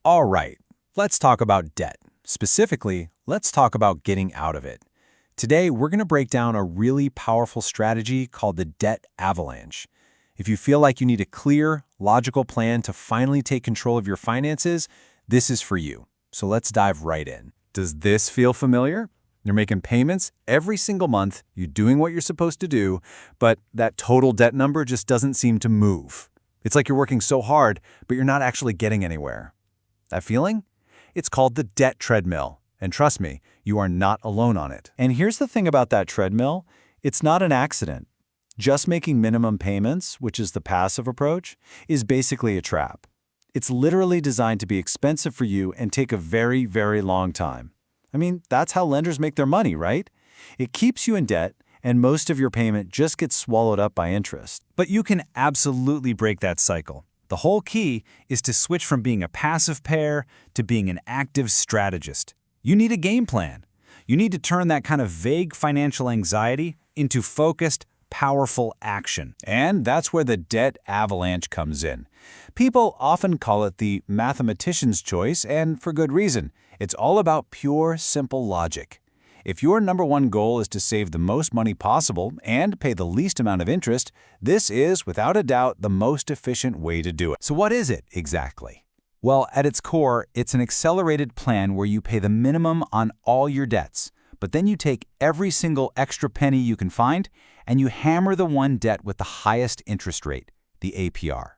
All right, let's talk about debt. Specifically, let's talk about getting out of it. Today, we're going to break down a really powerful strategy called the debt avalanche. If you feel like you need a clear, logical plan to finally take control of your finances, this is for you. So let's dive right in. Does this feel familiar? You're making payments every single month, you're doing what you're supposed to do, but that total debt number just doesn't seem to move. It's like you're working so hard, but you're not actually getting anywhere. That feeling? It's called the debt treadmill. And trust me, you are not alone on it. And here's the thing about that treadmill. It's not an accident. Just making minimum payments, which is the passive approach, is basically a trap. It's literally designed to be expensive for you and take a very, very long time. I mean, that's how lenders make their money, right? It keeps you in debt, and most of your payment just gets swallowed up by interest. But you can absolutely break that cycle. The whole key is to switch from being a passive payer to being an active strategist. You need a game plan. You need to turn that kind of vague financial anxiety into focused, powerful action. And that's where the debt avalanche comes in. People often call it the mathematician's choice, and for good reason. It's all about pure, simple logic. If your number one goal is to save the most money possible and pay the least amount of interest, this is, without a doubt, the most efficient way to do it. So what is it exactly? Well, at its core, it's an accelerated plan where you pay the minimum on all your debts, but then you take every single extra penny you can find and you hammer the one debt with the highest interest rate, the APR.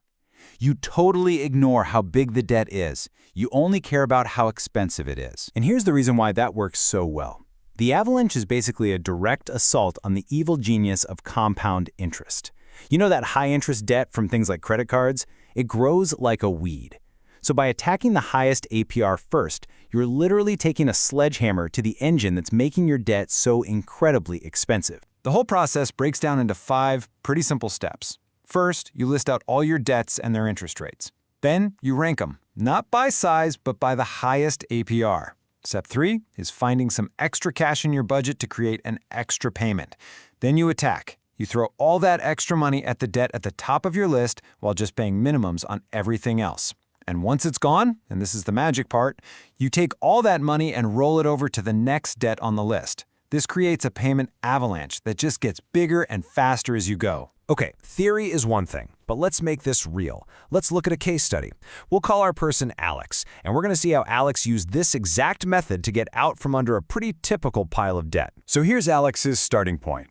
You totally ignore how big the debt is. You only care about how expensive it is. And here's the reason why that works so well. The avalanche is basically a direct assault on the evil genius of compound interest. You know that high-interest debt from things like credit cards? It grows like a weed. So by attacking the highest APR first, you're literally taking a sledgehammer to the engine that's making your debt so incredibly expensive. The whole process breaks down into 5 pretty simple steps. First, you list out all your debts and their interest rates. Then, you rank them, not by size, but by the highest APR. Step 3 is finding some extra cash in your budget to create an extra payment. Then you attack. You throw all that extra money at the debt at the top of your list while just paying minimums on everything else. And once it's gone, and this is the magic part, you take all that money and roll it over to the next debt on the list. This creates a payment avalanche that just gets bigger and faster as you go. Okay, theory is one thing, but let's make this real. Let's look at a case study. We'll call our person Alex, and we're going to see how Alex used this exact method to get out from under a pretty typical pile of debt. So here's Alex's starting point.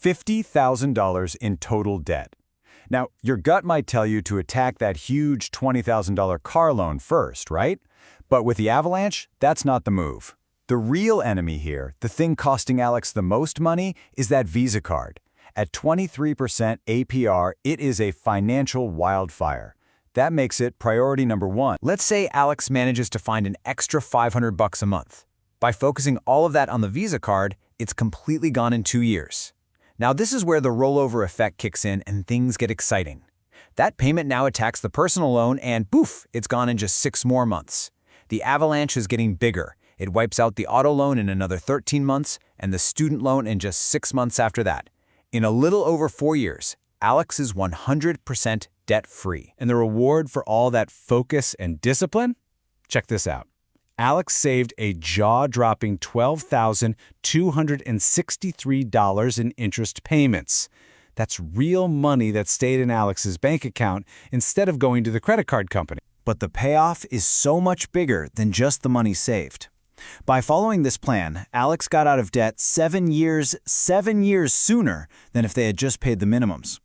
$50,000 in total debt. Now, your gut might tell you to attack that huge $20,000 car loan first, right? But with the avalanche, that's not the move. The real enemy here, the thing costing Alex the most money, is that Visa card. At 23% APR, it is a financial wildfire. That makes it priority number 1. Let's say Alex manages to find an extra $500 a month. By focusing all of that on the Visa card, it's completely gone in 2 years. Now this is where the rollover effect kicks in and things get exciting. That payment now attacks the personal loan and poof, it's gone in just 6 more months. The avalanche is getting bigger. It wipes out the auto loan in another 13 months and the student loan in just 6 months after that. In a little over 4 years, Alex is 100% debt-free. And the reward for all that focus and discipline? Check this out. Alex saved a jaw-dropping $12,263 in interest payments. That's real money that stayed in Alex's bank account instead of going to the credit card company. But the payoff is so much bigger than just the money saved. By following this plan, Alex got out of debt 7 years sooner than if they had just paid the minimums.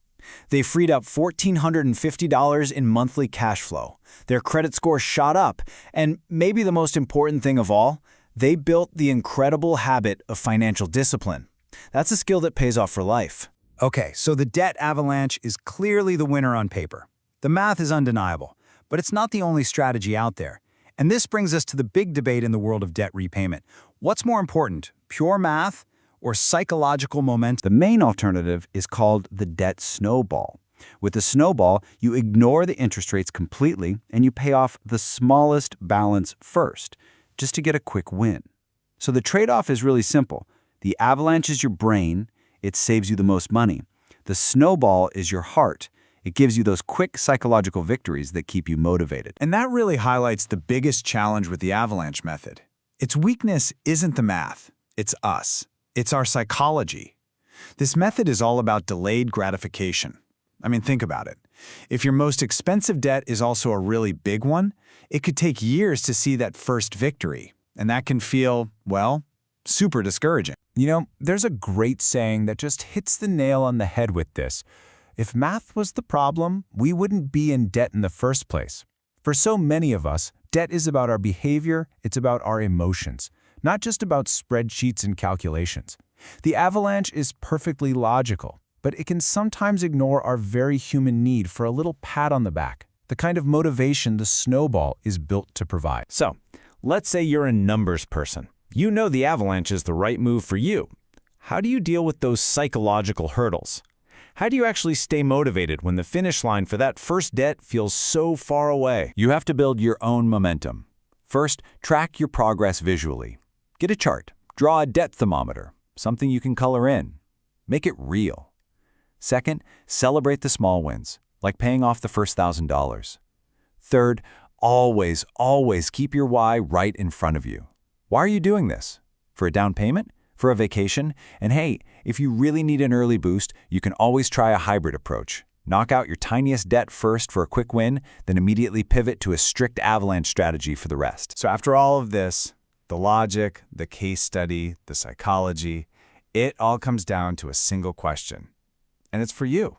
They freed up $1,450 in monthly cash flow. Their credit score shot up, and maybe the most important thing of all, they built the incredible habit of financial discipline. That's a skill that pays off for life. Okay, so the debt avalanche is clearly the winner on paper. The math is undeniable, but it's not the only strategy out there. And this brings us to the big debate in the world of debt repayment. What's more important, pure math or psychological momentum? The main alternative is called the debt snowball. With the snowball, you ignore the interest rates completely and you pay off the smallest balance first, just to get a quick win. So the trade-off is really simple. The avalanche is your brain, it saves you the most money. The snowball is your heart. It gives you those quick psychological victories that keep you motivated. And that really highlights the biggest challenge with the avalanche method. Its weakness isn't the math, it's us. It's our psychology. This method is all about delayed gratification. I mean, think about it. If your most expensive debt is also a really big one, it could take years to see that first victory. And that can feel, well, super discouraging. You know, there's a great saying that just hits the nail on the head with this. If math was the problem, we wouldn't be in debt in the first place. For so many of us, debt is about our behavior, it's about our emotions, not just about spreadsheets and calculations. The avalanche is perfectly logical, but it can sometimes ignore our very human need for a little pat on the back, the kind of motivation the snowball is built to provide. So, let's say you're a numbers person. You know the avalanche is the right move for you. How do you deal with those psychological hurdles? How do you actually stay motivated when the finish line for that first debt feels so far away? You have to build your own momentum. First, track your progress visually. Get a chart, draw a debt thermometer, something you can color in. Make it real. Second, celebrate the small wins, like paying off the first $1,000. Third, always keep your why right in front of you. Why are you doing this? For a down payment? For a vacation? And hey, if you really need an early boost, you can always try a hybrid approach. Knock out your tiniest debt first for a quick win, then immediately pivot to a strict avalanche strategy for the rest. So after all of this, the logic, the case study, the psychology, it all comes down to a single question. And it's for you.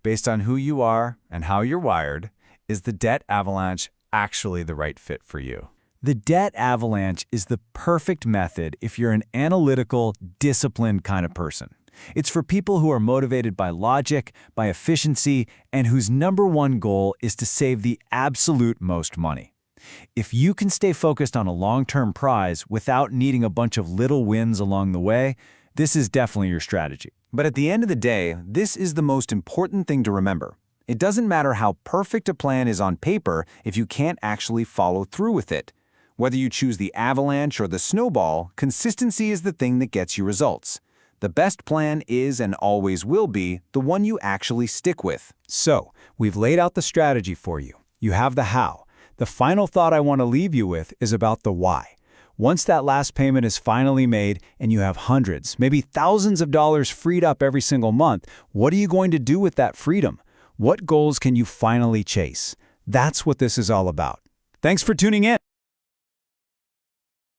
Based on who you are and how you're wired, is the debt avalanche actually the right fit for you? The debt avalanche is the perfect method if you're an analytical, disciplined kind of person. It's for people who are motivated by logic, by efficiency, and whose number one goal is to save the absolute most money. If you can stay focused on a long-term prize without needing a bunch of little wins along the way, this is definitely your strategy. But at the end of the day, this is the most important thing to remember. It doesn't matter how perfect a plan is on paper if you can't actually follow through with it. Whether you choose the avalanche or the snowball, consistency is the thing that gets you results. The best plan is and always will be the one you actually stick with. So, we've laid out the strategy for you. You have the how. The final thought I want to leave you with is about the why. Once that last payment is finally made and you have hundreds, maybe thousands of dollars freed up every single month, what are you going to do with that freedom? What goals can you finally chase? That's what this is all about. Thanks for tuning in.